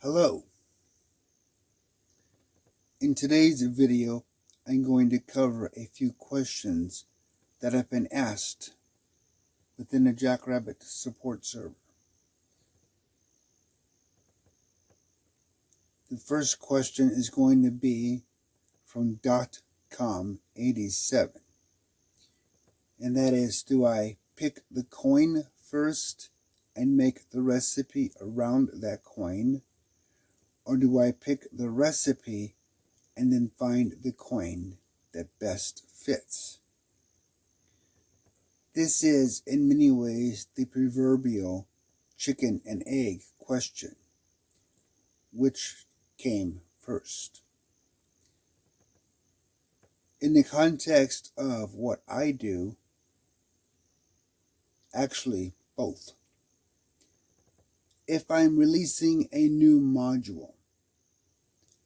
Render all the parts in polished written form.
Hello. In today's video, I'm going to cover a few questions that have been asked within the Jackrabbit support server. The first question is going to be from .com87, and that is, do I pick the coin first and make the recipe around that coin, or do I pick the recipe and then find the coin that best fits? This is, in many ways, the proverbial chicken and egg question. Which came first? In the context of what I do, actually both. If I'm releasing a new module,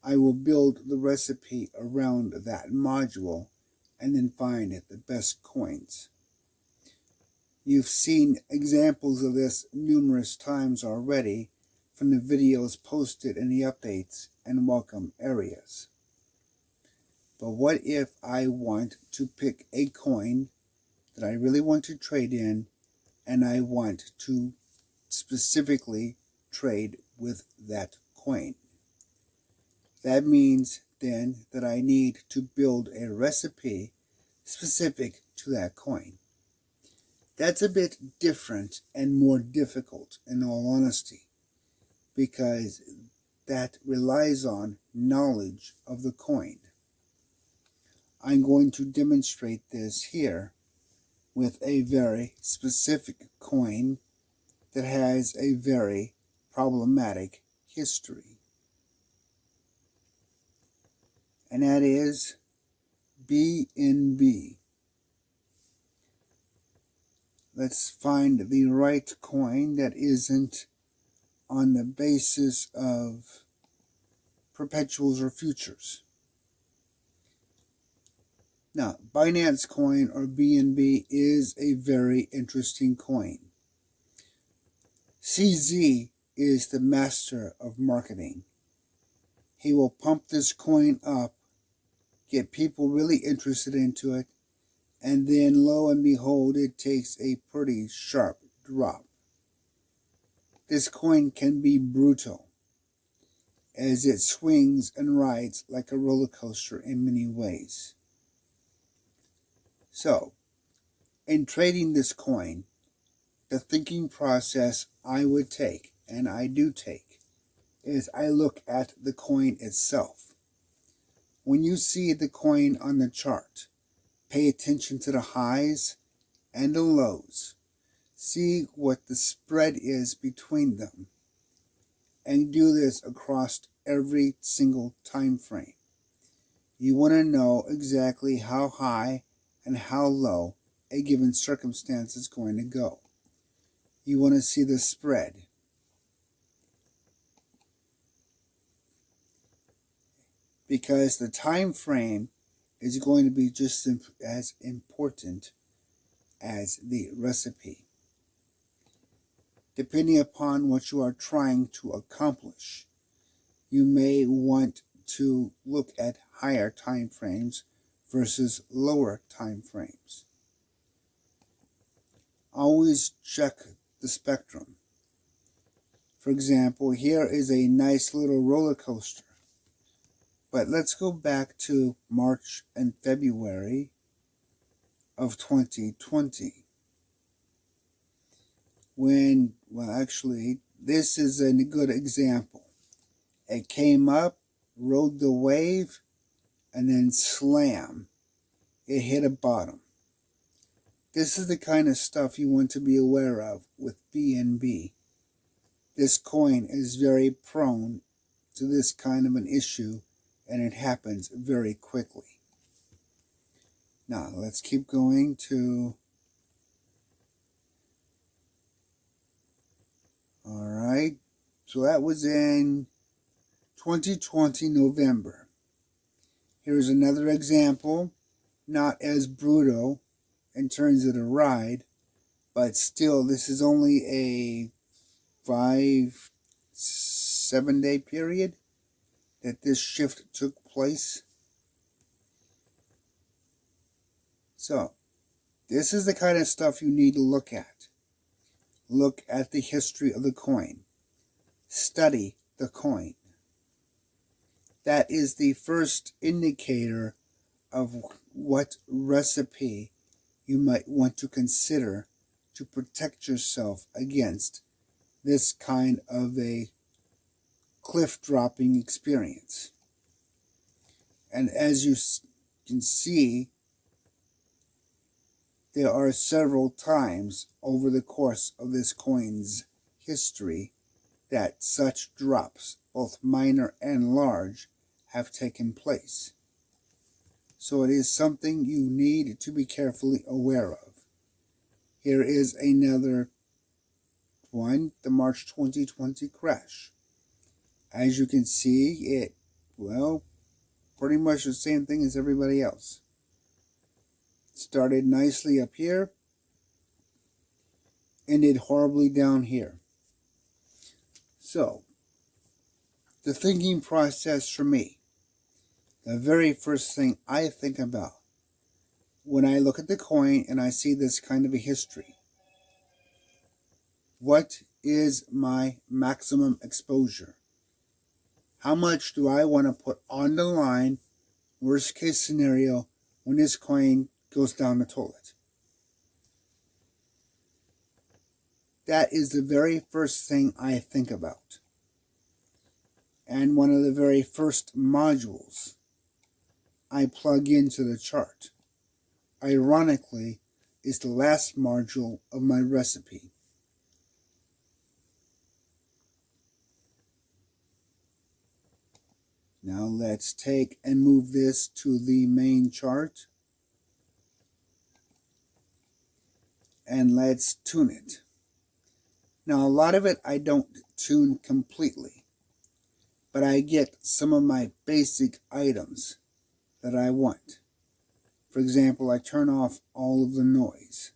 I will build the recipe around that module and then find the best coins. You've seen examples of this numerous times already from the videos posted in the updates and welcome areas. But what if I want to pick a coin that I really want to trade in, and I want to specifically trade with that coin? That means then that I need to build a recipe specific to that coin. That's a bit different and more difficult, in all honesty, because that relies on knowledge of the coin. I'm going to demonstrate this here with a very specific coin that has a very problematic history. And that is BNB. Let's find the right coin that isn't on the basis of perpetuals or futures. Now, Binance coin, or BNB, is a very interesting coin. CZ is the master of marketing. He will pump this coin up, get people really interested into it, and then lo and behold, it takes a pretty sharp drop. This coin can be brutal, as it swings and rides like a roller coaster in many ways. So, in trading this coin, the thinking process I would take, and I do take, is I look at the coin itself. When you see the coin on the chart, pay attention to the highs and the lows. See what the spread is between them, and do this across every single time frame. You want to know exactly how high and how low a given circumstance is going to go. You want to see the spread. Because the time frame is going to be just as important as the recipe, depending upon what you are trying to accomplish. You may want to look at higher time frames versus lower time frames. Always check the spectrum. For example, here is a nice little roller coaster. But let's go back to March and February of 2020. Actually, this is a good example. It came up, rode the wave, and then slam, it hit a bottom. This is the kind of stuff you want to be aware of with BNB. This coin is very prone to this kind of an issue, and it happens very quickly. Now, let's keep going to... Alright, so that was in 2020 November. Here's another example, not as brutal in terms of the ride, but still, this is only a 5 7-day period that this shift took place. So, this is the kind of stuff you need to look at. Look at the history of the coin. Study the coin. That is the first indicator of what recipe you might want to consider to protect yourself against this kind of a cliff-dropping experience. And as you can see, there are several times over the course of this coin's history that such drops, both minor and large, have taken place. So it is something you need to be carefully aware of. Here is another one, the March 2020 crash. As you can see, it, well, pretty much the same thing as everybody else. Started nicely up here, ended horribly down here. So, the thinking process for me, the very first thing I think about when I look at the coin and I see this kind of a history, what is my maximum exposure? How much do I want to put on the line, worst case scenario, when this coin goes down the toilet? That is the very first thing I think about. And one of the very first modules I plug into the chart, ironically, is the last module of my recipe. Now let's take and move this to the main chart. And let's tune it. Now a lot of it I don't tune completely, but I get some of my basic items that I want. For example, I turn off all of the noise.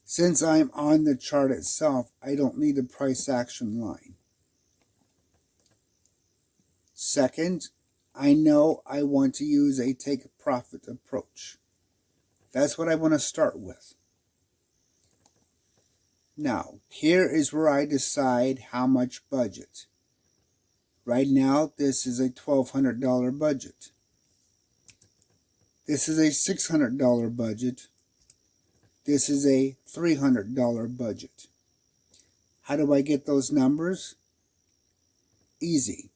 Since I'm on the chart itself, I don't need a price action line. Second, I know I want to use a take profit approach. That's what I want to start with. Now, here is where I decide how much budget. Right now, this is a $1,200 budget. This is a $600 budget. This is a $300 budget. How do I get those numbers? Easy.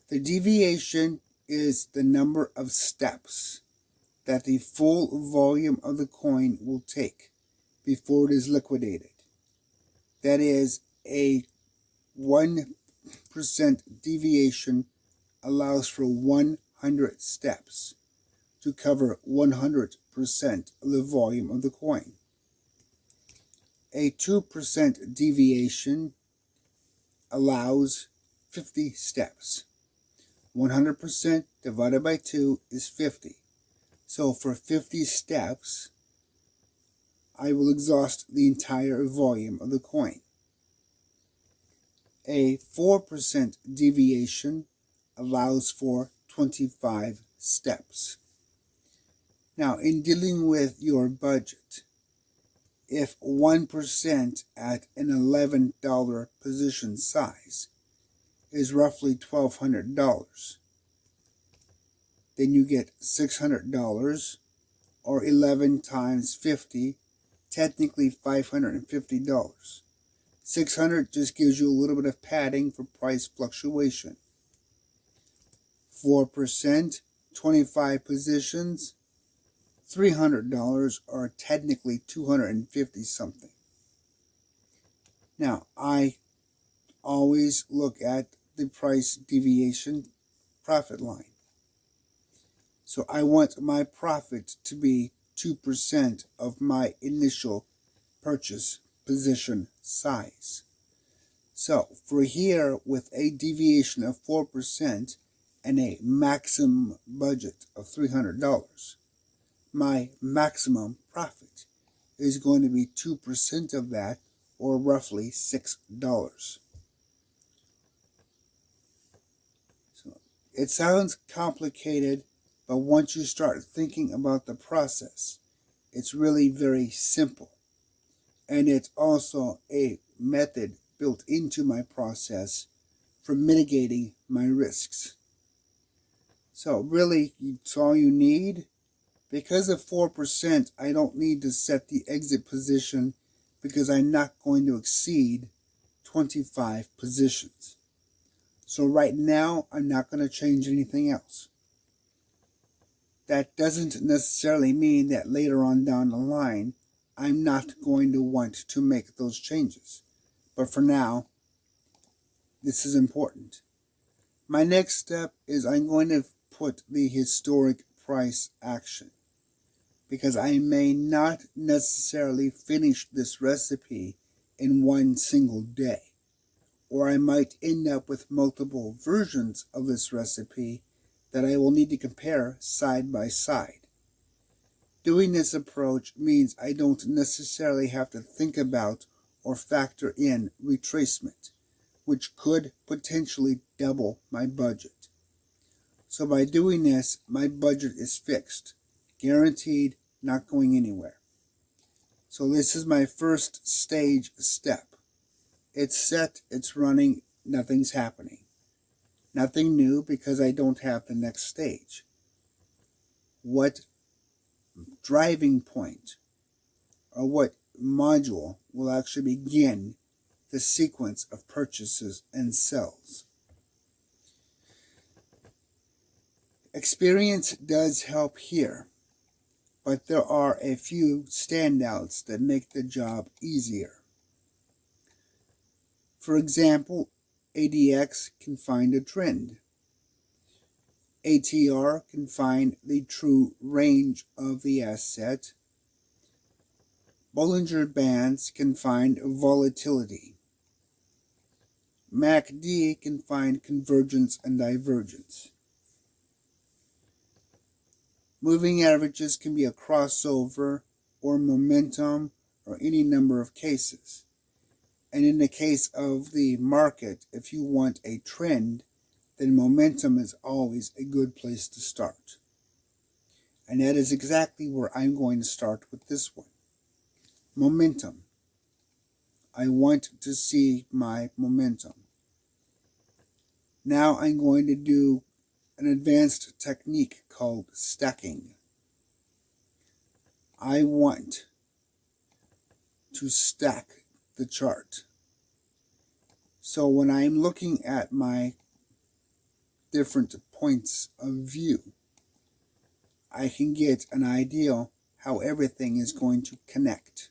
The deviation is the number of steps that the full volume of the coin will take before it is liquidated. That is, a 1% deviation allows for 100 steps to cover 100% of the volume of the coin. A 2% deviation allows 50 steps. 100% divided by 2 is 50. So for 50 steps, I will exhaust the entire volume of the coin. A 4% deviation allows for 25 steps. Now, in dealing with your budget, if 1% at an $11 position size is roughly $1,200, then you get $600, or 11 times 50, technically $550. 600 just gives you a little bit of padding for price fluctuation. 4%, 25 positions, $300, or technically $250 something. Now, I always look at the price deviation profit line. So I want my profit to be 2% of my initial purchase position size. So for here, with a deviation of 4% and a maximum budget of $300, my maximum profit is going to be 2% of that, or roughly $6. So it sounds complicated, but once you start thinking about the process, it's really very simple. And it's also a method built into my process for mitigating my risks. So really, it's all you need. Because of 4%, I don't need to set the exit position because I'm not going to exceed 25 positions. So right now, I'm not going to change anything else. That doesn't necessarily mean that later on down the line, I'm not going to want to make those changes. But for now, this is important. My next step is I'm going to put the historic price action, because I may not necessarily finish this recipe in one single day, or I might end up with multiple versions of this recipe that I will need to compare side by side. Doing this approach means I don't necessarily have to think about or factor in retracement, which could potentially double my budget. So by doing this, my budget is fixed, guaranteed, not going anywhere. So this is my first stage step. It's set, it's running, nothing's happening. Nothing new because I don't have the next stage. What driving point or what module will actually begin the sequence of purchases and sells? Experience does help here, but there are a few standouts that make the job easier. For example, ADX can find a trend. ATR can find the true range of the asset. Bollinger Bands can find volatility. MACD can find convergence and divergence. Moving averages can be a crossover or momentum or any number of cases. And in the case of the market, if you want a trend, then momentum is always a good place to start. And that is exactly where I'm going to start with this one. Momentum. I want to see my momentum. Now I'm going to do an advanced technique called stacking. I want to stack the chart. So when I'm looking at my different points of view, I can get an idea how everything is going to connect.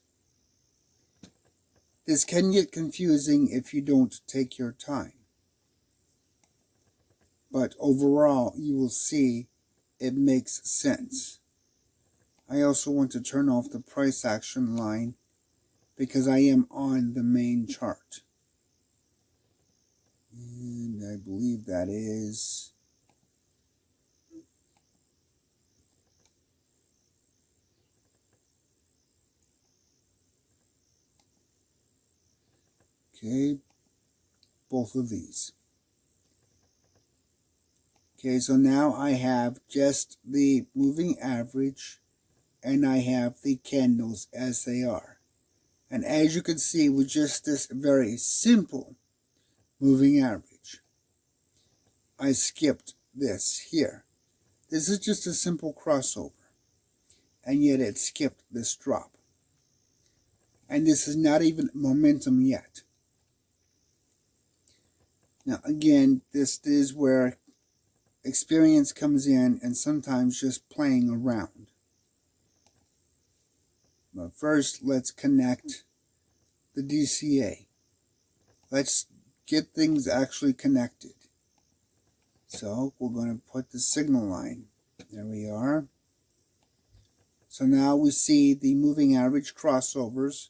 This can get confusing if you don't take your time. But overall, you will see it makes sense. I also want to turn off the price action line because I am on the main chart. And I believe that is... Okay, both of these. Okay, so now I have just the moving average and I have the candles as they are. And as you can see, with just this very simple moving average, I skipped this here. This is just a simple crossover, and yet it skipped this drop. And this is not even momentum yet. Now again, this is where experience comes in and sometimes just playing around. But first, let's connect the DCA. Let's get things actually connected. So we're going to put the signal line. There we are. So now we see the moving average crossovers.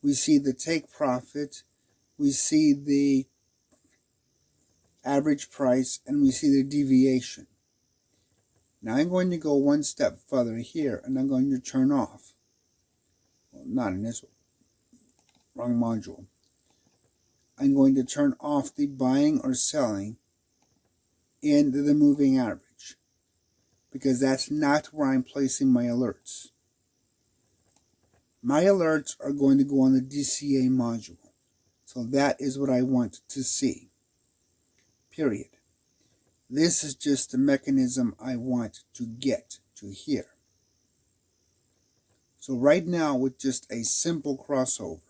We see the take profit. We see the average price, and we see the deviation. Now I'm going to go one step further here, and I'm going to turn off not in this, wrong module. I'm going to turn off the buying or selling in the moving average, because that's not where I'm placing my alerts. My alerts are going to go on the DCA module. So that is what I want to see. Period. This is just the mechanism I want to get to here. So right now, with just a simple crossover,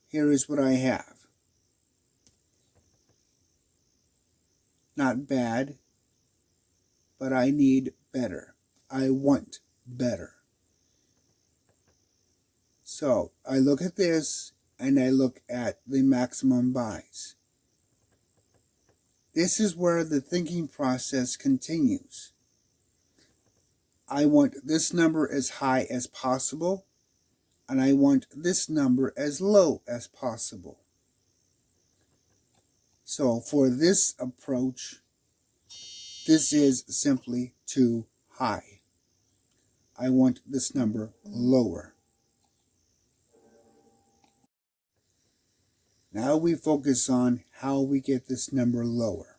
here is what I have. Not bad, but I need better. I want better. So I look at this and I look at the maximum buys. This is where the thinking process continues. I want this number as high as possible, and I want this number as low as possible. So for this approach, this is simply too high. I want this number lower. Now we focus on how we get this number lower.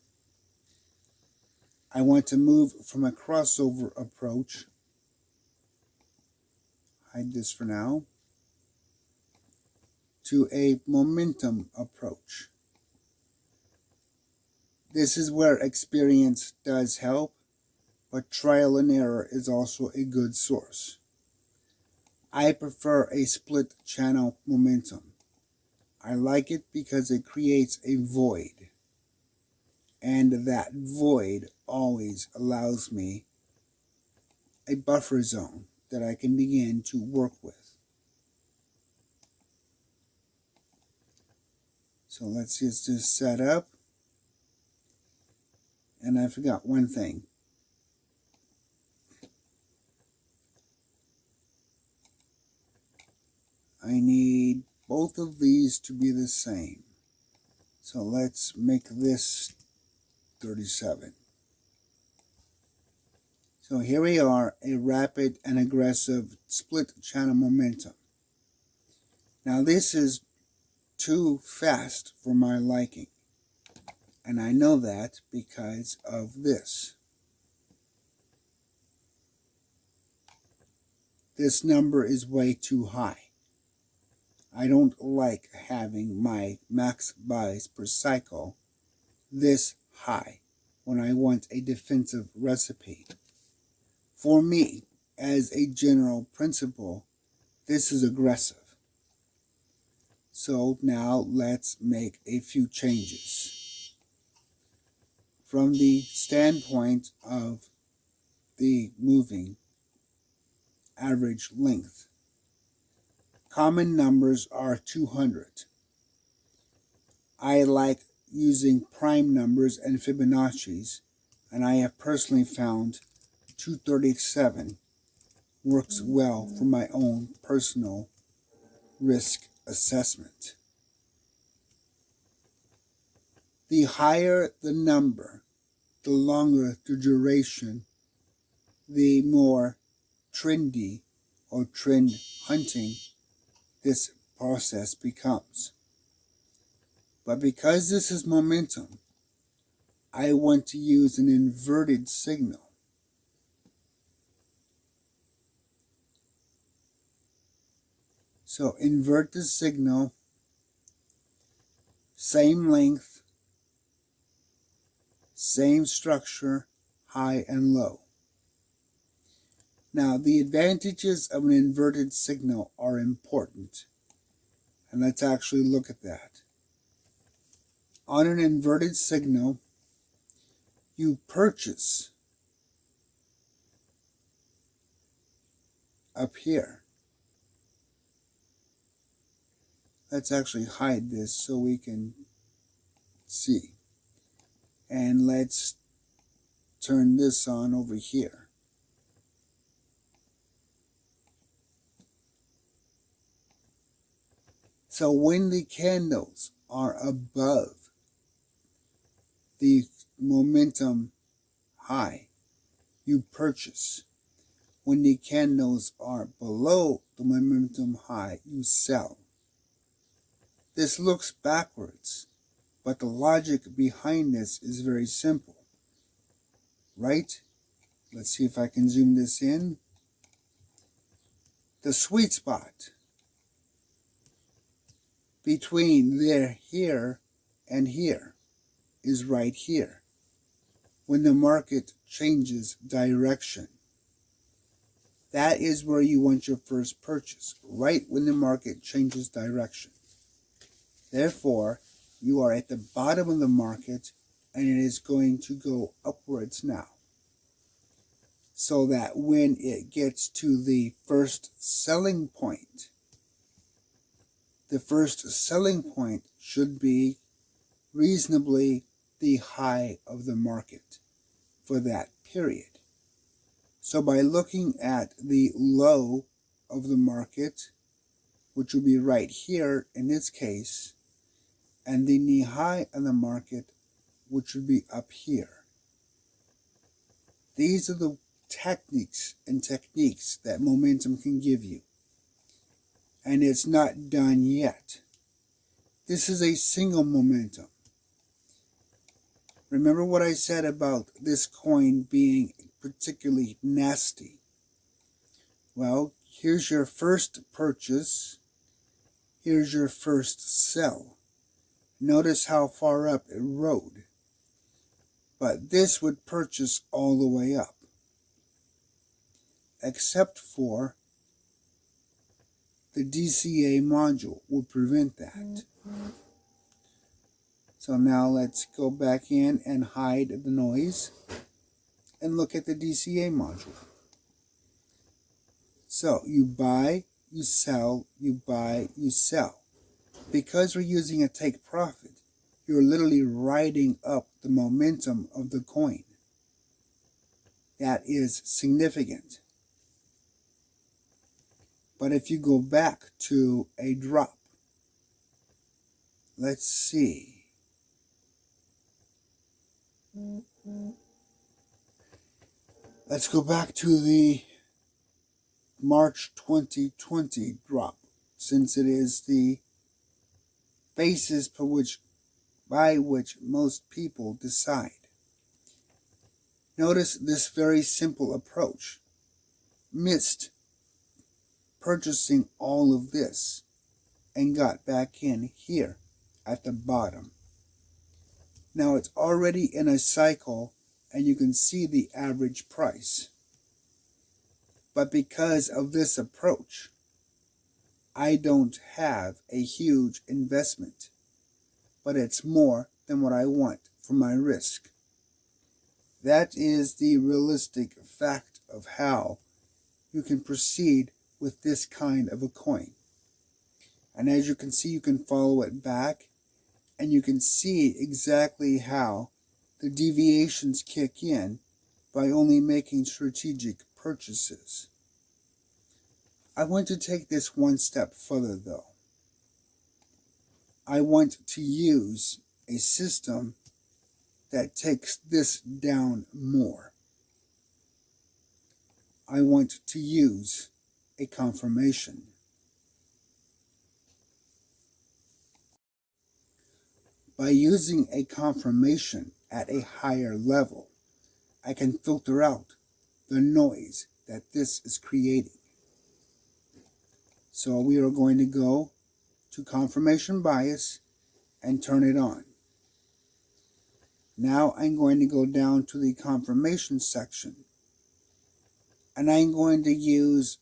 I want to move from a crossover approach, hide this for now, to a momentum approach. This is where experience does help, but trial and error is also a good source. I prefer a split channel momentum. I like it because it creates a void, and that void always allows me a buffer zone that I can begin to work with. So let's get this set up. And I forgot one thing. I need both of these to be the same. So let's make this 37. So here we are, a rapid and aggressive split channel momentum. Now this is too fast for my liking. And I know that because of this. This number is way too high. I don't like having my max buys per cycle this high when I want a defensive recipe. For me, as a general principle, this is aggressive. So now let's make a few changes. From the standpoint of the moving average length, common numbers are 200. I like using prime numbers and Fibonacci's, and I have personally found 237 works well for my own personal risk assessment. The higher the number, the longer the duration, the more trendy or trend hunting this process becomes. But because this is momentum, I want to use an inverted signal. So invert the signal, same length, same structure, high and low. Now, the advantages of an inverted signal are important, and let's actually look at that. On an inverted signal, you purchase up here. Let's actually hide this so we can see. And let's turn this on over here. So when the candles are above the momentum high, you purchase. When the candles are below the momentum high, you sell. This looks backwards, but the logic behind this is very simple, right? Let's see if I can zoom this in. The sweet spot between here and here is right here, when the market changes direction. That is where you want your first purchase, right when the market changes direction. Therefore, you are at the bottom of the market and it is going to go upwards now. So that when it gets to the first selling point, the first selling point should be reasonably the high of the market for that period. So by looking at the low of the market, which will be right here in this case, and the knee high of the market, which would be up here. These are the techniques that momentum can give you. And it's not done yet. This is a single momentum. Remember what I said about this coin being particularly nasty? Well, here's your first purchase. Here's your first sell. Notice how far up it rode. But this would purchase all the way up. Except for the DCA module will prevent that. So now let's go back in and hide the noise and look at the DCA module. So you buy, you sell, you buy, you sell. Because we're using a take profit, you're literally riding up the momentum of the coin. That is significant. But if you go back to a drop, let's see. Let's go back to the March 2020 drop, since it is the basis by which most people decide. Notice this very simple approach. Missed purchasing all of this and got back in here at the bottom. Now it's already in a cycle and you can see the average price. But because of this approach, I don't have a huge investment, but it's more than what I want for my risk. That is the realistic fact of how you can proceed with this kind of a coin. And as you can see, you can follow it back and you can see exactly how the deviations kick in by only making strategic purchases. I want to take this one step further though. I want to use a system that takes this down more. I want to use a confirmation. By using a confirmation at a higher level, I can filter out the noise that this is creating. So we are going to go to confirmation bias and turn it on. Now I'm going to go down to the confirmation section and I'm going to use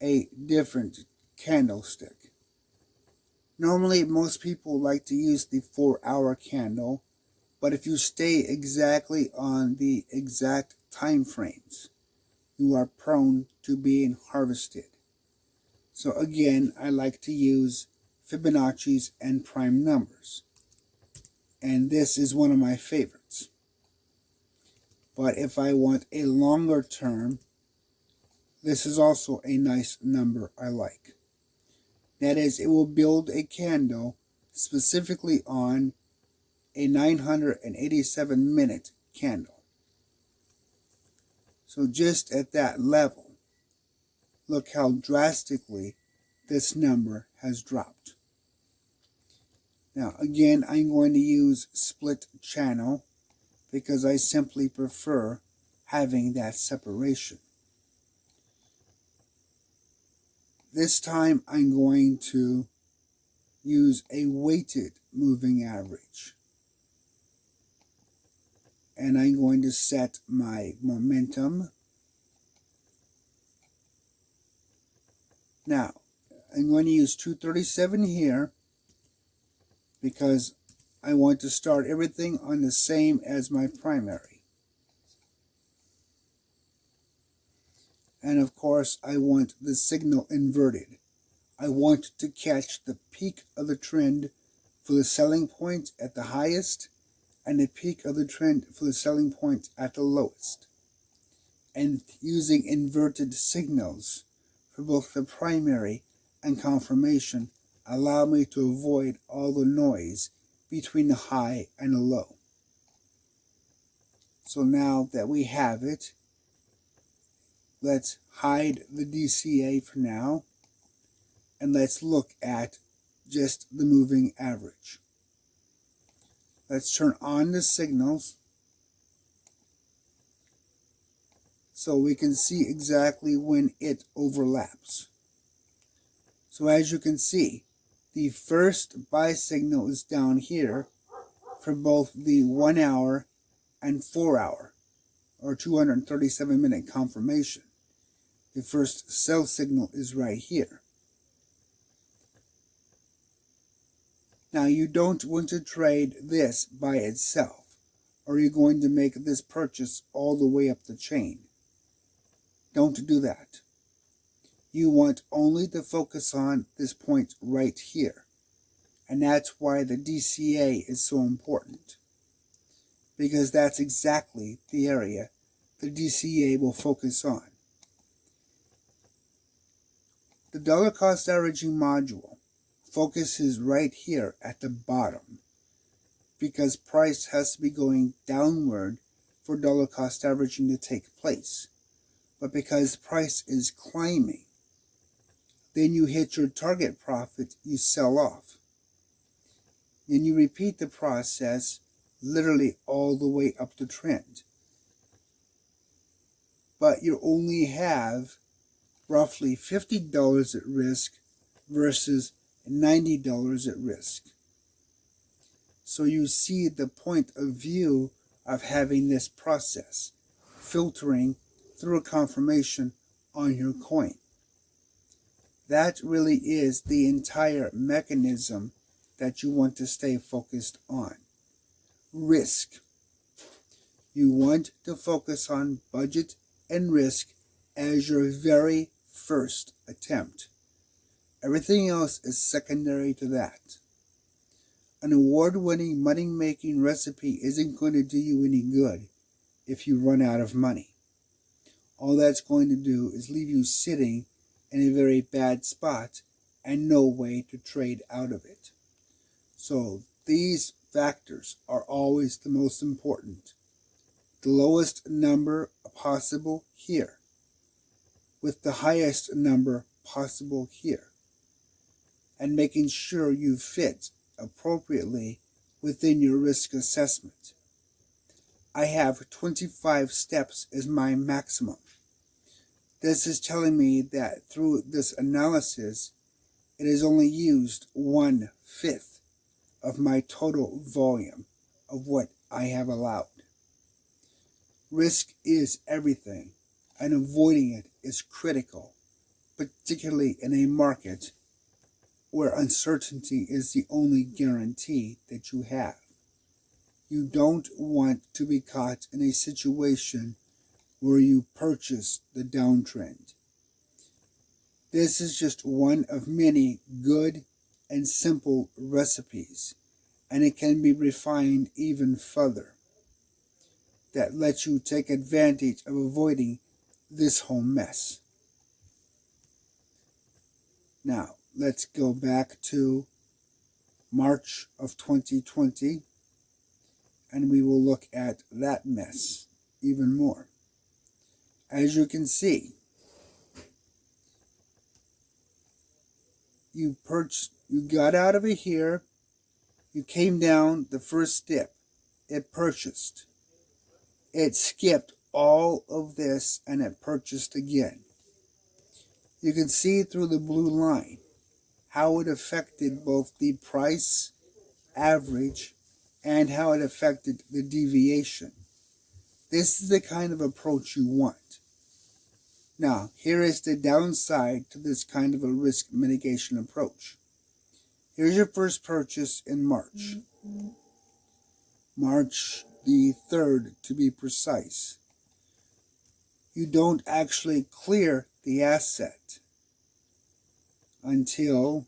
a different candlestick. Normally most people like to use the 4-hour candle, but if you stay exactly on the exact time frames, you are prone to being harvested. So again, I like to use Fibonacci's and prime numbers. And this is one of my favorites. But if I want a longer term, this is also a nice number I like. That is, it will build a candle specifically on a 987-minute candle. So just at that level, look how drastically this number has dropped. Now again, I'm going to use split channel because I simply prefer having that separation. This time I'm going to use a weighted moving average. And I'm going to set my momentum. Now, I'm going to use 237 here because I want to start everything on the same as my primary. And of course, I want the signal inverted. I want to catch the peak of the trend for the selling point at the highest and the peak of the trend for the selling point at the lowest. And using inverted signals for both the primary and confirmation allow me to avoid all the noise between the high and the low. So now that we have it, let's hide the DCA for now, and let's look at just the moving average. Let's turn on the signals so we can see exactly when it overlaps. So as you can see, the first buy signal is down here for both the 1 hour and 4 hour or 237-minute confirmation. The first sell signal is right here. Now you don't want to trade this by itself, or you're going to make this purchase all the way up the chain. Don't do that. You want only to focus on this point right here. And that's why the DCA is so important. Because that's exactly the area the DCA will focus on. The dollar cost averaging module focuses right here at the bottom, because price has to be going downward for dollar cost averaging to take place. But because price is climbing, then you hit your target profit, you sell off. Then you repeat the process literally all the way up the trend. But you only have roughly $50 at risk versus $90 at risk. So you see the point of view of having this process, filtering through a confirmation on your coin. That really is the entire mechanism that you want to stay focused on. Risk. You want to focus on budget and risk as your very first attempt. Everything else is secondary to that. An award-winning money-making recipe isn't going to do you any good if you run out of money. All that's going to do is leave you sitting in a very bad spot and no way to trade out of it. So these factors are always the most important. The lowest number possible here, with the highest number possible here, and making sure you fit appropriately within your risk assessment. I have 25 steps as my maximum. This is telling me that through this analysis, it has only used 1/5 of my total volume of what I have allowed. Risk is everything, and avoiding it is critical, particularly in a market where uncertainty is the only guarantee that you have. You don't want to be caught in a situation where you purchase the downtrend. This is just one of many good and simple recipes, and it can be refined even further, that lets you take advantage of avoiding this whole mess. Now, let's go back to March of 2020, and we will look at that mess even more. As you can see, you got out of it here, you came down the first dip, it purchased. It skipped all of this and it purchased again. You can see through the blue line how it affected both the price average and how it affected the deviation. This is the kind of approach you want. Now, here is the downside to this kind of a risk mitigation approach. Here's your first purchase in March. March the 3rd, to be precise. You don't actually clear the asset until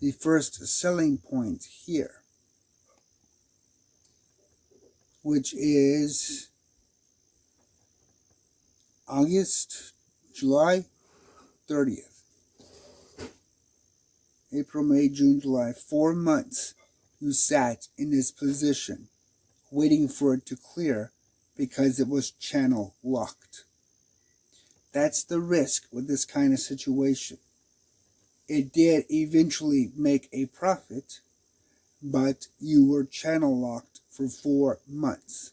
the first selling point here, which is August, July 30th. April, May, June, July. 4 months you sat in this position waiting for it to clear because it was channel locked. That's the risk with this kind of situation. It did eventually make a profit, but you were channel locked for 4 months.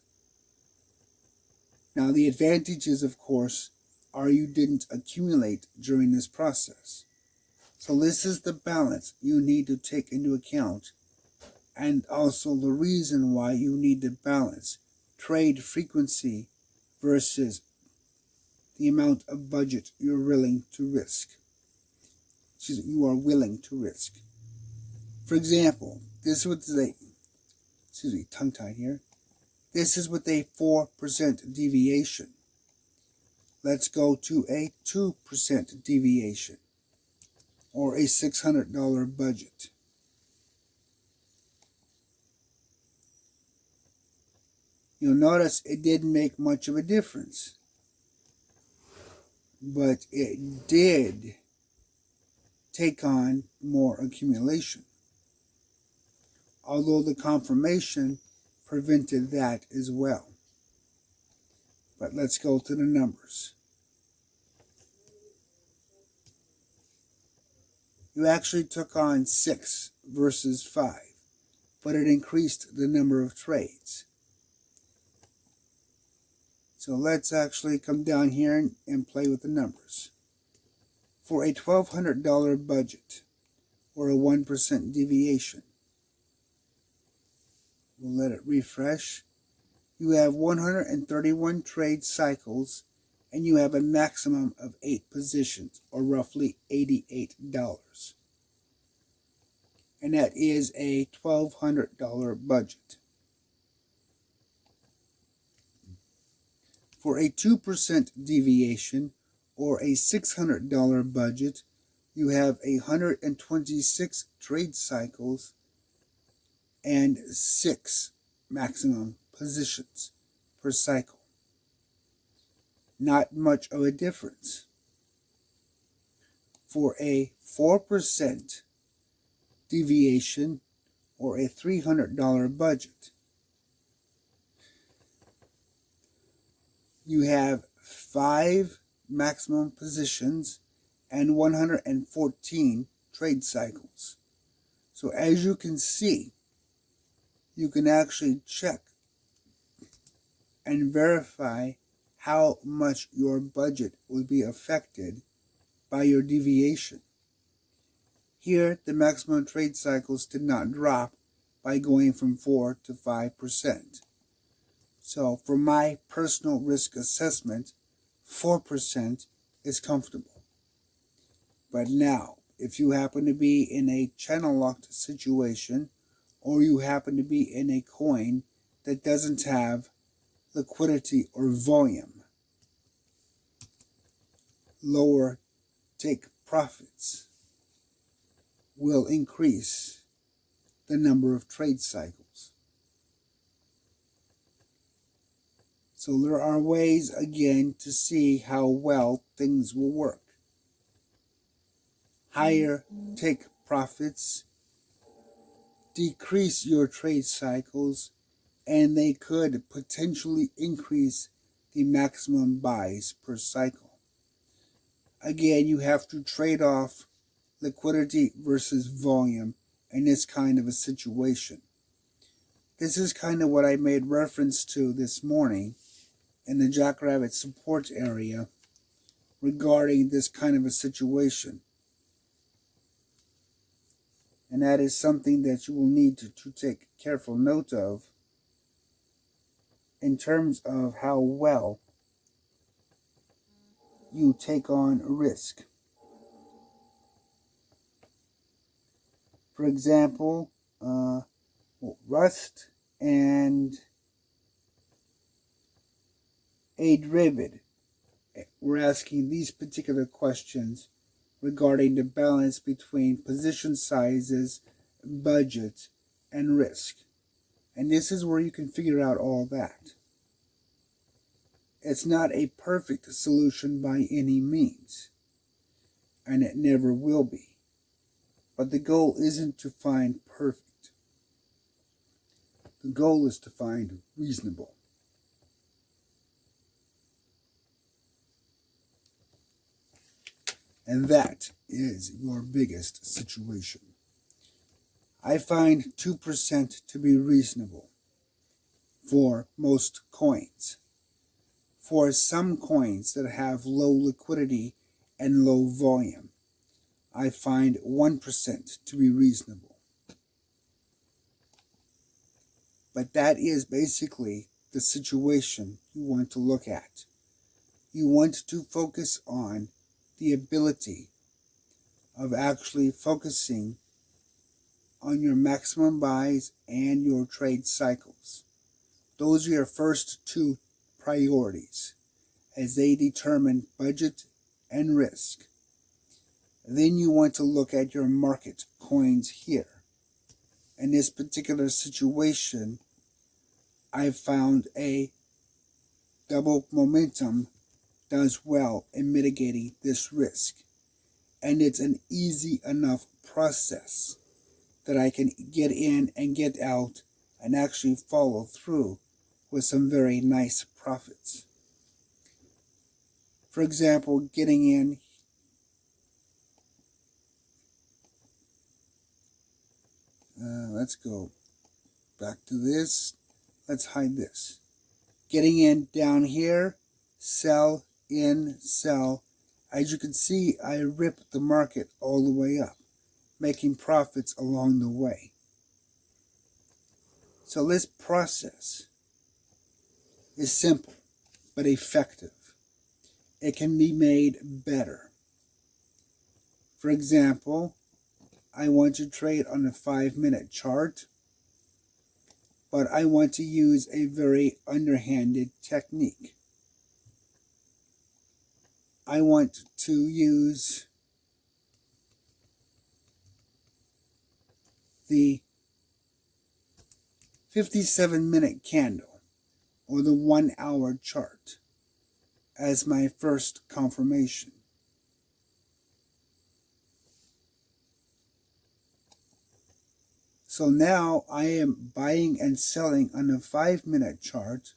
Now the advantages, of course, are you didn't accumulate during this process. So this is the balance you need to take into account, and also the reason why you need to balance trade frequency versus the amount of budget you're willing to risk. You are willing to risk. For example, this is with a, tongue-tied here. This is with a 4% deviation. Let's go to a 2% deviation, or a $600 budget. You'll notice it didn't make much of a difference, but it did take on more accumulation, although the confirmation prevented that as well. But let's go to the numbers. You actually took on 6 versus 5, but it increased the number of trades. So let's actually come down here and play with the numbers. For a $1,200 budget, or a 1% deviation, we'll let it refresh. You have 131 trade cycles, and you have a maximum of 8 positions, or roughly $88. And that is a $1,200 budget. For a 2% deviation, or a $600 budget, you have 126 trade cycles and 6 maximum positions per cycle. Not much of a difference. For a 4% deviation, or a $300 budget, you have 5 maximum positions and 114 trade cycles. So as you can see, you can actually check and verify how much your budget will be affected by your deviation. Here, the maximum trade cycles did not drop by going from 4 to 5%. So for my personal risk assessment, 4% is comfortable. But now, if you happen to be in a channel locked situation, or you happen to be in a coin that doesn't have liquidity or volume, lower take profits will increase the number of trade cycles. So there are ways, again, to see how well things will work. Higher take profits decrease your trade cycles, and they could potentially increase the maximum buys per cycle. Again, you have to trade off liquidity versus volume in this kind of a situation. This is kind of what I made reference to this morning in the Jackrabbit support area regarding this kind of a situation. And that is something that you will need to take careful note of in terms of how well you take on risk. For example, Rust and a derivative were asking these particular questions regarding the balance between position sizes, budget, and risk. And this is where you can figure out all that. It's not a perfect solution by any means, and it never will be. But the goal isn't to find perfect. The goal is to find reasonable. And that is your biggest situation. I find 2% to be reasonable for most coins. For some coins that have low liquidity and low volume, I find 1% to be reasonable. But that is basically the situation you want to look at. You want to focus on the ability of actually focusing on your maximum buys and your trade cycles. Those are your first two priorities as they determine budget and risk. Then you want to look at your market coins here. In this particular situation, I found a double momentum does well in mitigating this risk. And it's an easy enough process that I can get in and get out and actually follow through with some very nice profits. For example, getting in let's go back to this. Let's hide this. Getting in down here, sell, in, sell. As you can see, I ripped the market all the way up, making profits along the way. So this process is simple but effective. It can be made better. For example, I want to trade on a 5-minute chart, but I want to use a very underhanded technique. I want to use the 57-minute candle or the 1-hour chart as my first confirmation. So now I am buying and selling on a 5-minute chart,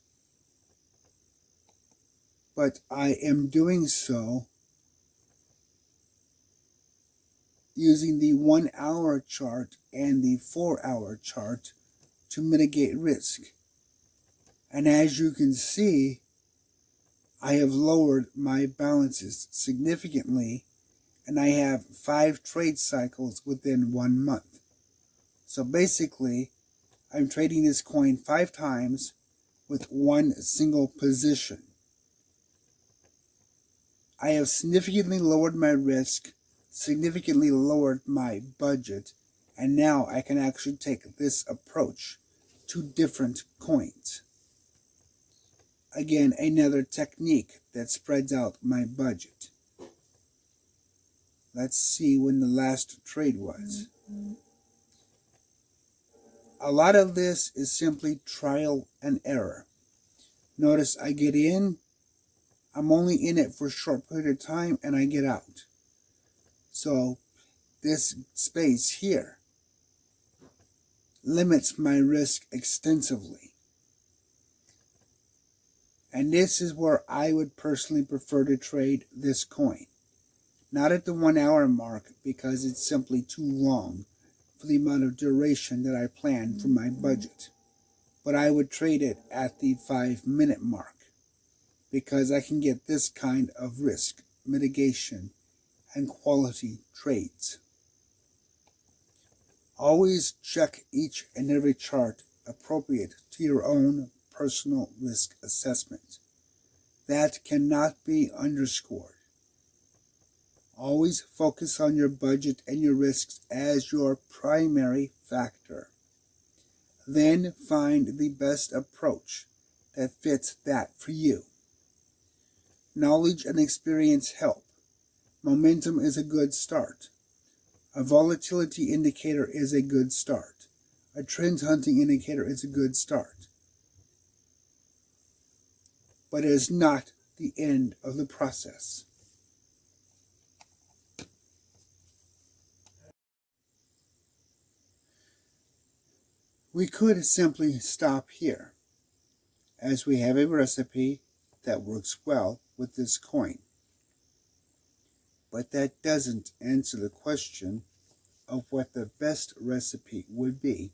but I am doing so using the 1-hour chart and the 4-hour chart to mitigate risk. And as you can see, I have lowered my balances significantly, and I have 5 trade cycles within 1 month. So basically, I'm trading this coin 5 times with 1 single position. I have significantly lowered my risk, significantly lowered my budget, and now I can actually take this approach to different coins. Again, another technique that spreads out my budget. Let's see when the last trade was. A lot of this is simply trial and error. Notice I get in, I'm only in it for a short period of time, and I get out. So this space here limits my risk extensively. And this is where I would personally prefer to trade this coin. Not at the 1 hour mark because it's simply too long for the amount of duration that I planned for my budget. But I would trade it at the 5-minute mark because I can get this kind of risk mitigation and quality trades. Always check each and every chart appropriate to your own personal risk assessment. That cannot be underscored. Always focus on your budget and your risks as your primary factor. Then find the best approach that fits that for you. Knowledge and experience help. Momentum is a good start. A volatility indicator is a good start. A trend hunting indicator is a good start. But it is not the end of the process. We could simply stop here, as we have a recipe that works well with this coin. But that doesn't answer the question of what the best recipe would be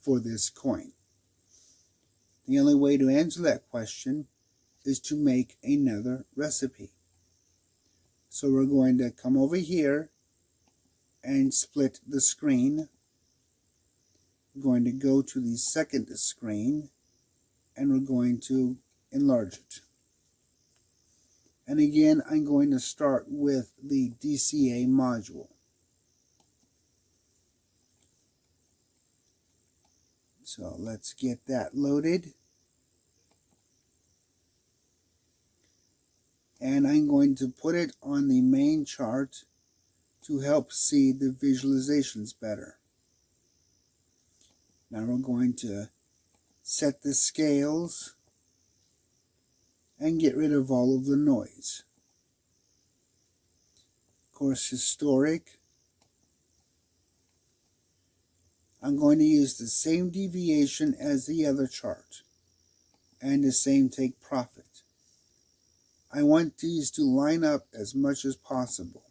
for this coin. The only way to answer that question is to make another recipe. So we're going to come over here and split the screen. We're going to go to the second screen and we're going to enlarge it. And again, I'm going to start with the DCA module. So let's get that loaded. And I'm going to put it on the main chart to help see the visualizations better. Now we're going to set the scales and get rid of all of the noise. Of course, historic. I'm going to use the same deviation as the other chart and the same take profit. I want these to line up as much as possible.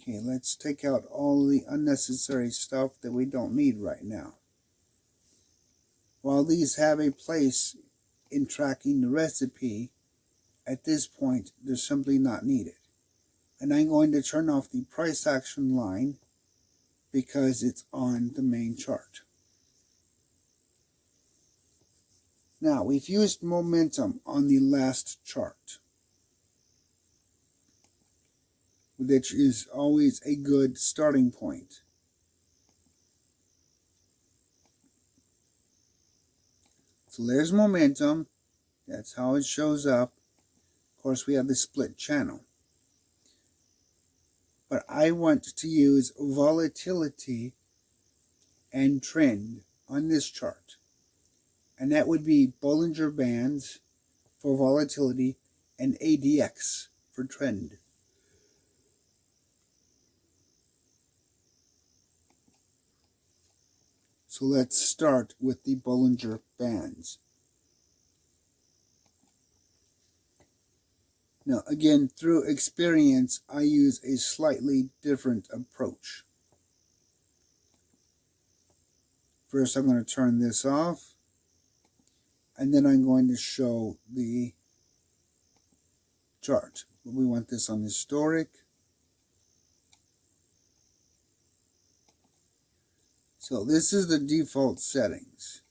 Okay, let's take out all the unnecessary stuff that we don't need right now. While these have a place in tracking the recipe, at this point they're simply not needed. And I'm going to turn off the price action line because it's on the main chart. Now, we've used momentum on the last chart, which is always a good starting point. So there's momentum. That's how it shows up. Of course, we have the split channel. But I want to use volatility and trend on this chart. And that would be Bollinger Bands for volatility and ADX for trend. So let's start with the Bollinger Bands. Now again, through experience, I use a slightly different approach. First, I'm going to turn this off, and then I'm going to show the chart. We want this on historic. So this is the default settings.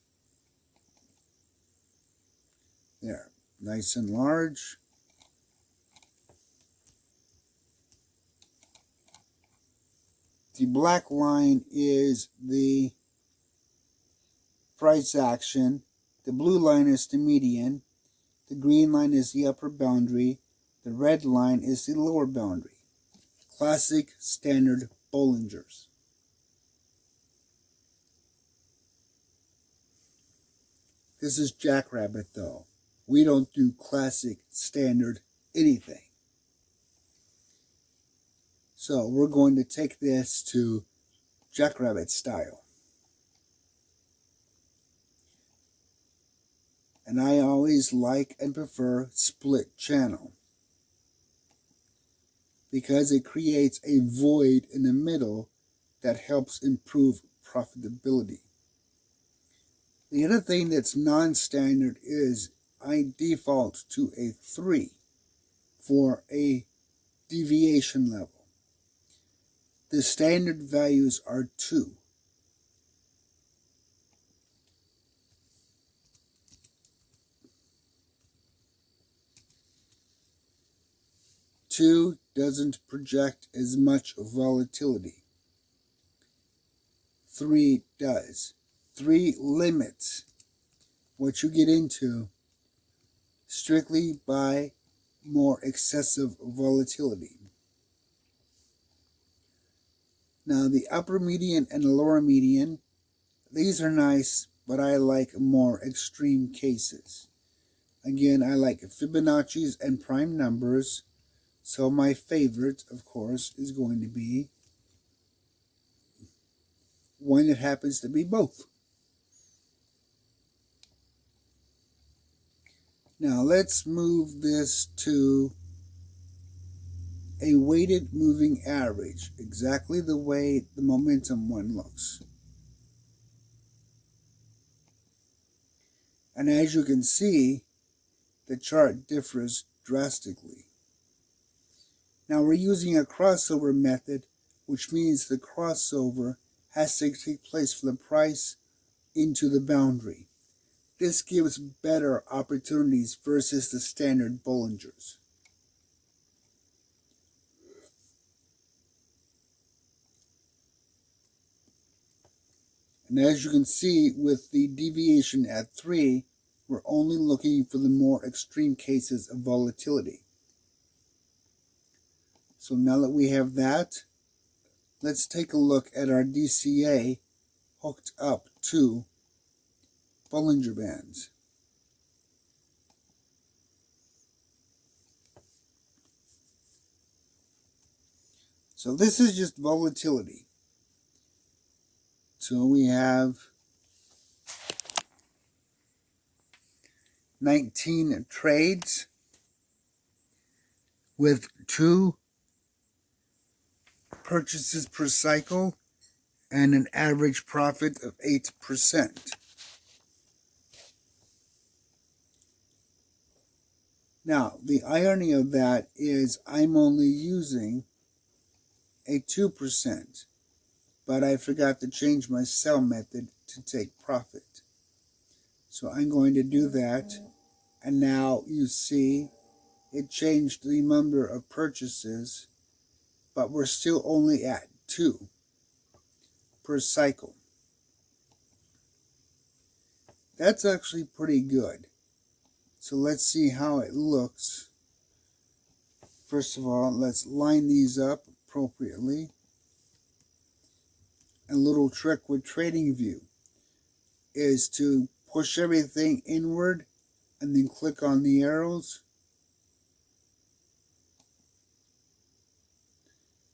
There, nice and large. The black line is the price action. The blue line is the median. The green line is the upper boundary. The red line is the lower boundary. Classic standard Bollingers. This is Jackrabbit though. We don't do classic standard anything. So we're going to take this to Jackrabbit style. And I always like and prefer split channel. because it creates a void in the middle that helps improve profitability. The other thing that's non-standard is I default to a 3 for a deviation level. The standard values are 2. Two doesn't project as much volatility. 3 does. 3 limits what you get into strictly by more excessive volatility. Now the upper median and the lower median, these are nice, but I like more extreme cases. Again, I like Fibonacci's and prime numbers, so my favorite, of course, is going to be one that happens to be both. Now let's move this to a weighted moving average, exactly the way the momentum one looks. And as you can see, the chart differs drastically. Now we're using a crossover method, which means the crossover has to take place for the price into the boundary. This gives better opportunities versus the standard Bollingers. And as you can see, with the deviation at 3, we're only looking for the more extreme cases of volatility. So now that we have that, let's take a look at our DCA hooked up to Bollinger Bands. So this is just volatility. So we have 19 trades with 2 purchases per cycle and an average profit of 8%. Now, the irony of that is I'm only using a 2%, but I forgot to change my sell method to take profit. So I'm going to do that, and now you see it changed the number of purchases, but we're still only at 2 per cycle. That's actually pretty good. So let's see how it looks. First of all, let's line these up appropriately. A little trick with TradingView is to push everything inward and then click on the arrows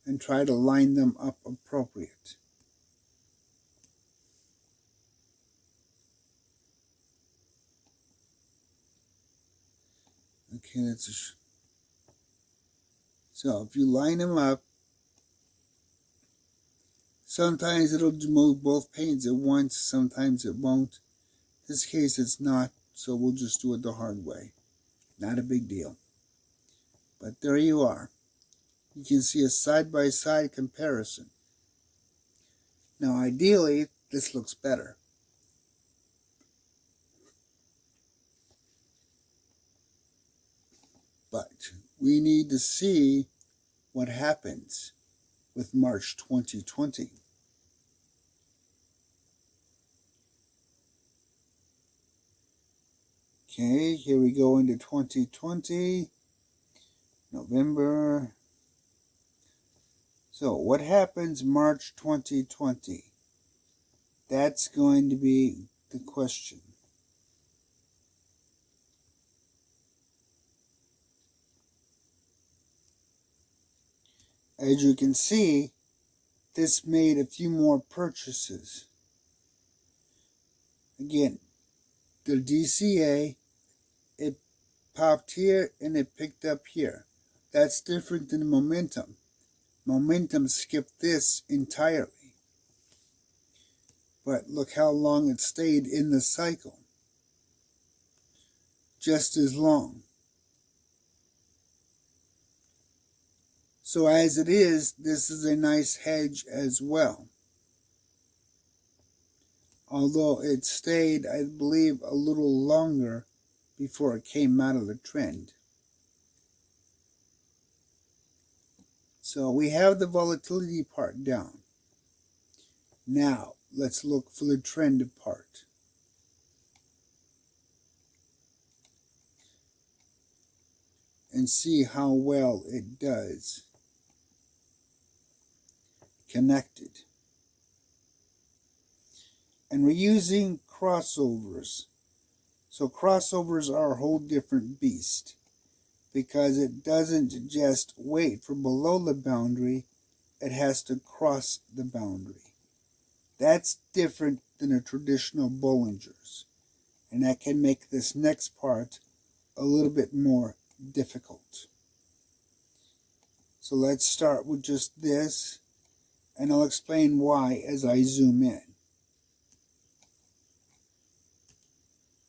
and try to line them up appropriate. Okay, so if you line them up, sometimes it'll move both panes at once, sometimes it won't. In this case it's not, so we'll just do it the hard way. Not a big deal. But there you are. You can see a side-by-side comparison. Now ideally, this looks better. But we need to see what happens with March 2020. Okay, here we go into 2020, November. So what happens March 2020? That's going to be the question. As you can see, this made a few more purchases. Again, the DCA, it popped here and it picked up here. That's different than momentum. Momentum skipped this entirely. But look how long it stayed in the cycle. Just as long. So as it is, this is a nice hedge as well. Although it stayed, I believe, a little longer before it came out of the trend. So we have the volatility part down. Now, let's look for the trend part. And see how well it does. Connected. And we're using crossovers. So crossovers are a whole different beast, because it doesn't just wait for below the boundary, it has to cross the boundary. That's different than a traditional Bollinger's, and that can make this next part a little bit more difficult. So let's start with just this, and I'll explain why as I zoom in.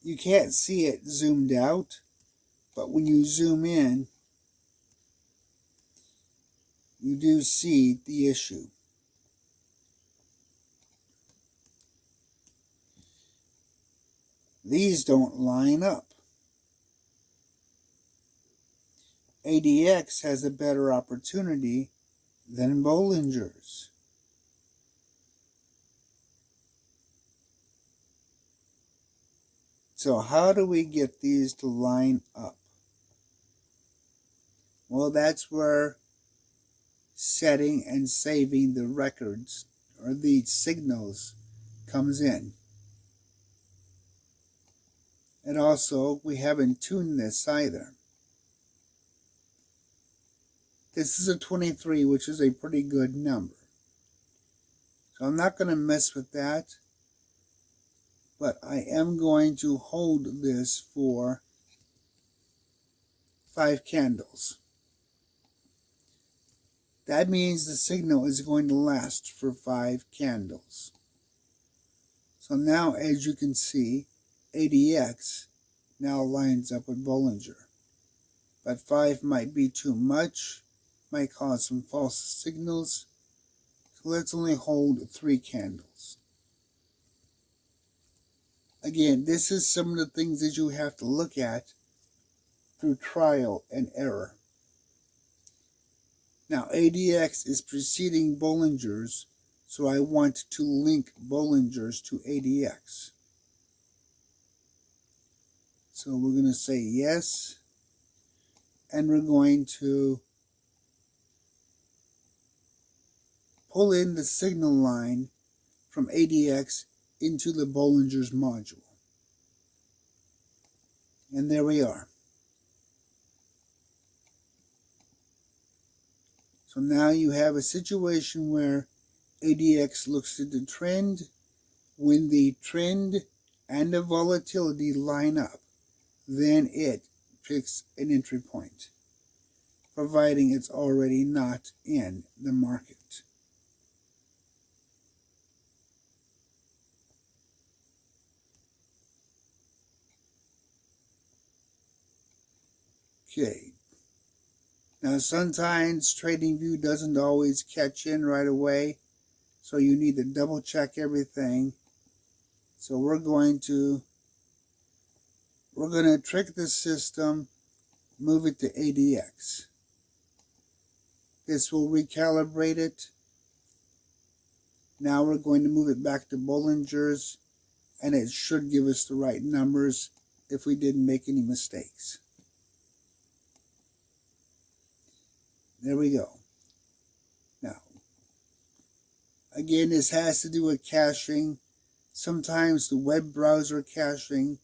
You can't see it zoomed out, but when you zoom in, you do see the issue. These don't line up. ADX has a better opportunity than Bollinger's. So how do we get these to line up? Well, that's where setting and saving the records or the signals comes in. And also, we haven't tuned this either. This is a 23, which is a pretty good number. So I'm not going to mess with that. But I am going to hold this for 5 candles. That means the signal is going to last for 5 candles. So now, as you can see, ADX now lines up with Bollinger. But 5 might be too much, might cause some false signals. So let's only hold 3 candles. Again, this is some of the things that you have to look at through trial and error. Now, ADX is preceding Bollinger's, so I want to link Bollinger's to ADX. So we're going to say yes, and we're going to pull in the signal line from ADX into the Bollinger's module. And there we are. So now you have a situation where ADX looks at the trend. When the trend and the volatility line up, then it picks an entry point, providing it's already not in the market. Okay. Now sometimes TradingView doesn't always catch in right away, so you need to double check everything. So we're going to trick the system, move it to ADX. This will recalibrate it. Now we're going to move it back to Bollinger's, and it should give us the right numbers if we didn't make any mistakes. There we go. Now, again, this has to do with caching. Sometimes the web browser caching,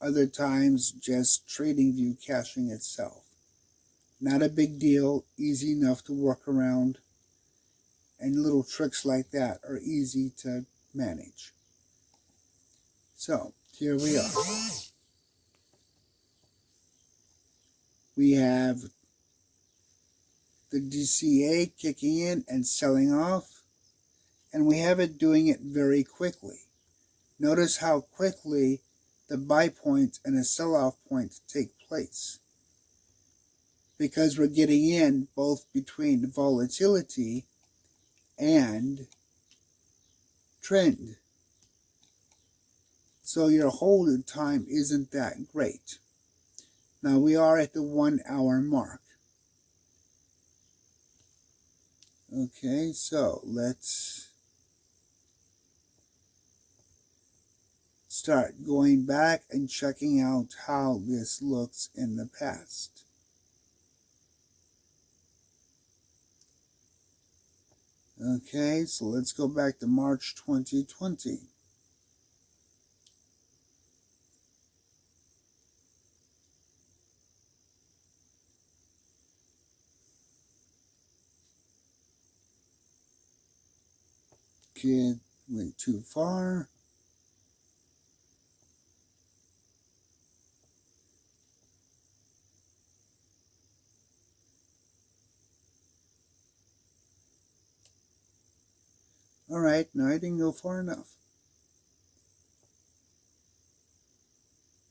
other times just TradingView caching itself. Not a big deal, easy enough to work around, and little tricks like that are easy to manage. So, here we are. We have the DCA kicking in and selling off, and we have it doing it very quickly. Notice how quickly the buy point and a sell-off point take place, because we're getting in both between volatility and trend. So your hold time isn't that great. Now we are at the 1 hour mark. Okay, so let's start going back and checking out how this looks in the past. Okay, so let's go back to March 2020. Okay, went too far. All right, no, I didn't go far enough.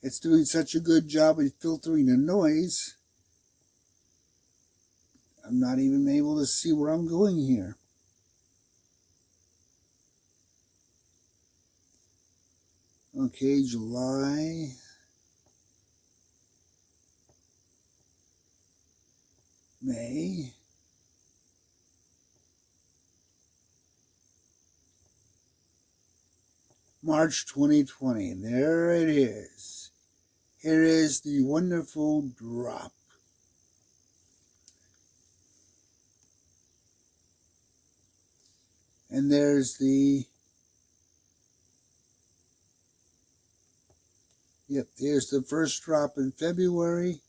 It's doing such a good job at filtering the noise, I'm not even able to see where I'm going here. Okay, July. May. March 2020. There it is. Here is the wonderful drop. And there's the, there's the first drop in February,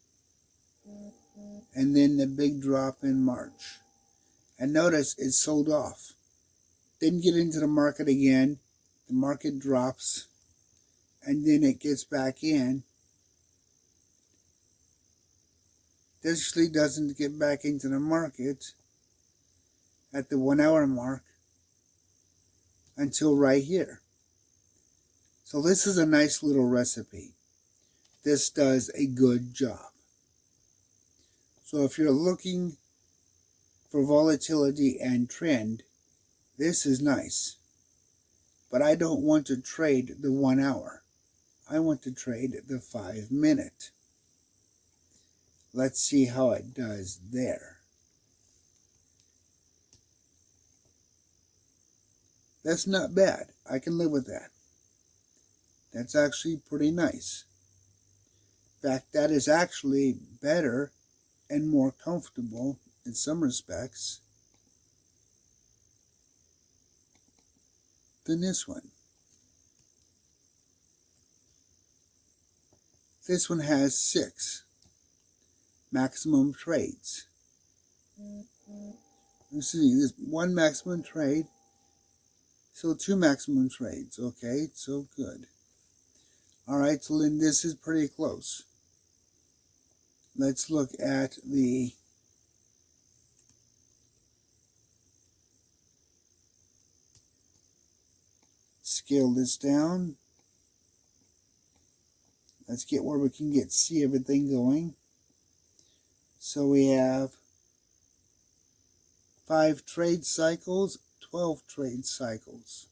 and then the big drop in March. And notice it sold off. Didn't get into the market again. The market drops, and then it gets back in. This actually doesn't get back into the market at the 1 hour mark until right here. So this is a nice little recipe. This does a good job. So if you're looking for volatility and trend, this is nice. But I don't want to trade the 1 hour. I want to trade the 5 minute. Let's see how it does there. That's not bad. I can live with that. That's actually pretty nice. In fact, that is actually better and more comfortable in some respects than this one. This one has 6 maximum trades. Let's see, there's 1 maximum trade, so 2 maximum trades. Okay, so good. All right, so then this is pretty close. Let's look at the scale this down. Let's get where we can see everything going. So we have 5 trade cycles, 12 trade cycles.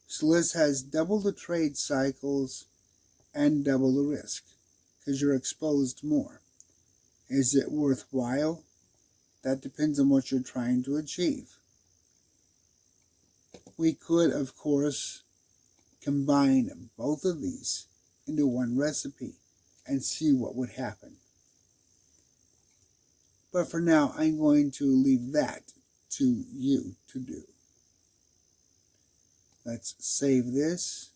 So this has double the trade cycles and double the risk, because you're exposed more. Is it worthwhile? That depends on what you're trying to achieve. We could, of course, combine both of these into one recipe and see what would happen. But for now, I'm going to leave that to you to do. Let's save this.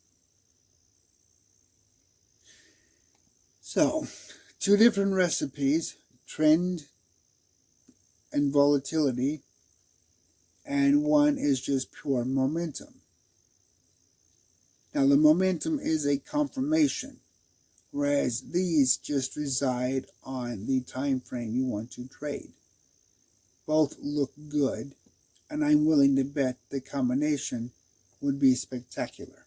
So, 2 different recipes, trend and volatility, and one is just pure momentum. Now, the momentum is a confirmation, whereas these just reside on the time frame you want to trade. Both look good, and I'm willing to bet the combination would be spectacular.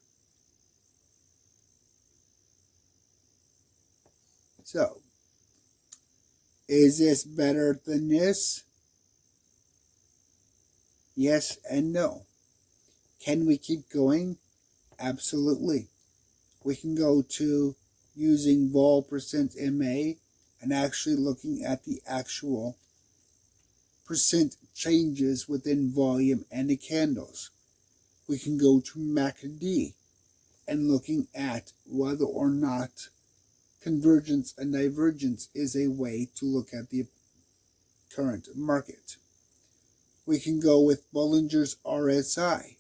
So, is this better than this? Yes and no. Can we keep going? Absolutely. We can go to using vol%MA and actually looking at the actual percent changes within volume and the candles. We can go to MACD and looking at whether or not convergence and divergence is a way to look at the current market. We can go with Bollinger's RSI,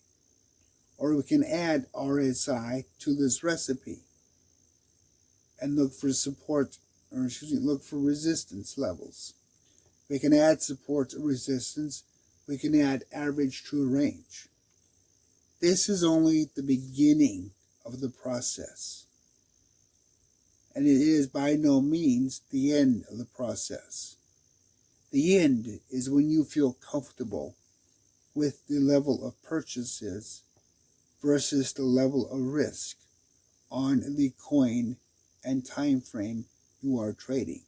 or we can add RSI to this recipe and look for support, or look for resistance levels. We can add support or resistance. We can add average true range. This is only the beginning of the process, and it is by no means the end of the process. The end is when you feel comfortable with the level of purchases versus the level of risk on the coin and time frame you are trading.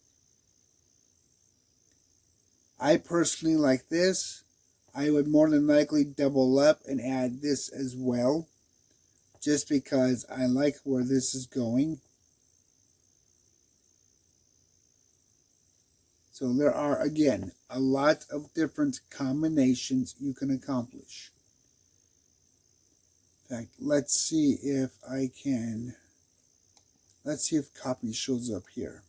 I personally like this. I would more than likely double up and add this as well, just because I like where this is going. So there are, again, a lot of different combinations you can accomplish. In fact, let's see if copy shows up here.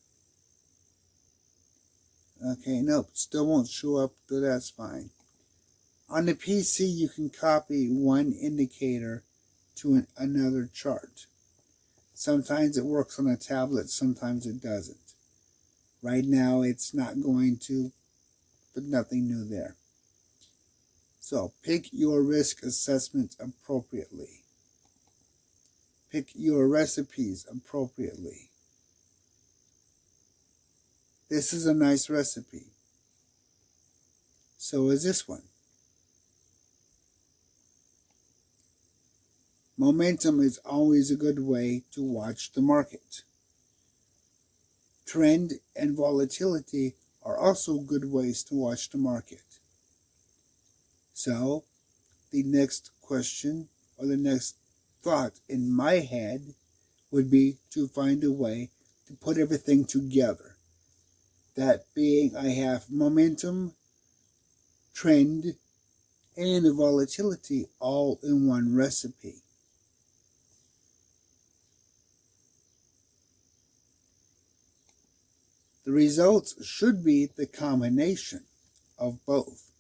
Okay, nope, still won't show up, but that's fine. On the PC, you can copy one indicator to another chart. Sometimes it works on a tablet, sometimes it doesn't. Right now, it's not going to, but nothing new there. So, pick your risk assessment appropriately. Pick your recipes appropriately. This is a nice recipe. So is this one. Momentum is always a good way to watch the market. Trend and volatility are also good ways to watch the market. So, the next question, or the next thought in my head, would be to find a way to put everything together. That being, I have momentum, trend, and volatility all in one recipe. The results should be the combination of both,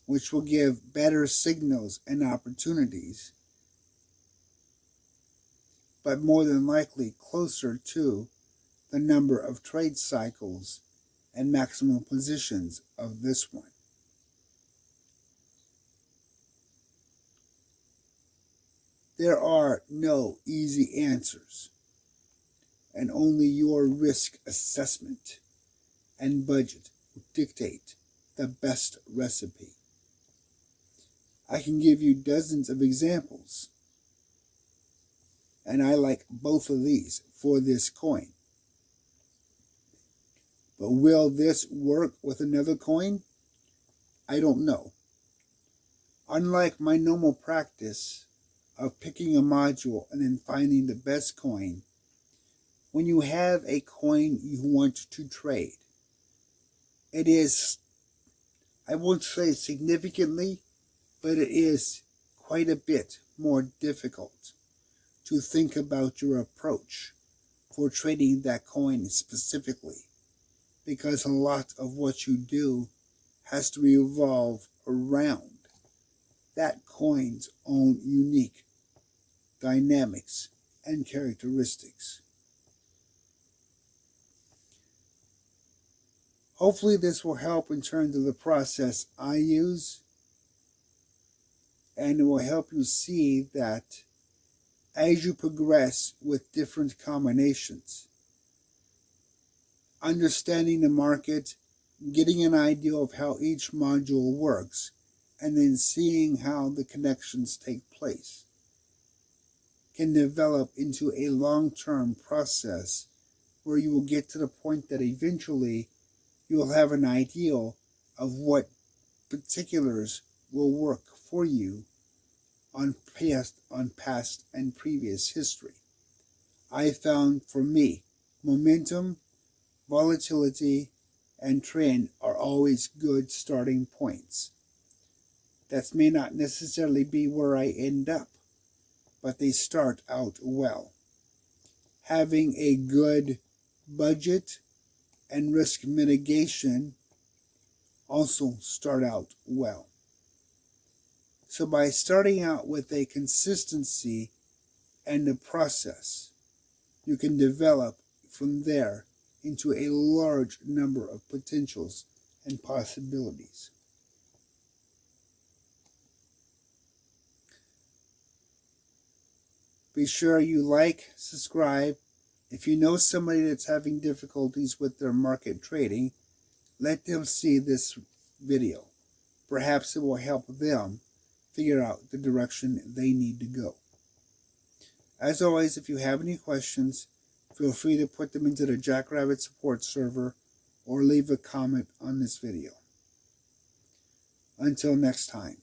which will give better signals and opportunities, but more than likely closer to the number of trade cycles and maximum positions of this one. There are no easy answers, and only your risk assessment and budget will dictate the best recipe. I can give you dozens of examples, and I like both of these for this coin. But will this work with another coin? I don't know. Unlike my normal practice of picking a module and then finding the best coin, when you have a coin you want to trade, it is, I won't say significantly, but it is quite a bit more difficult to think about your approach for trading that coin specifically, because a lot of what you do has to revolve around that coin's own unique dynamics and characteristics. Hopefully this will help in terms of the process I use, and it will help you see that as you progress with different combinations, understanding the market getting an idea of how each module works, and then seeing how the connections take place can develop into a long-term process where you will get to the point that eventually you will have an idea of what particulars will work for you on past and previous history. I found for me, momentum, volatility, and trend are always good starting points. That may not necessarily be where I end up, but they start out well. Having a good budget and risk mitigation also start out well. So by starting out with a consistency and a process, you can develop from there into a large number of potentials and possibilities. Be sure you like, subscribe. If you know somebody that's having difficulties with their market trading, let them see this video. Perhaps it will help them figure out the direction they need to go. As always, if you have any questions, feel free to put them into the Jackrabbit support server or leave a comment on this video. Until next time.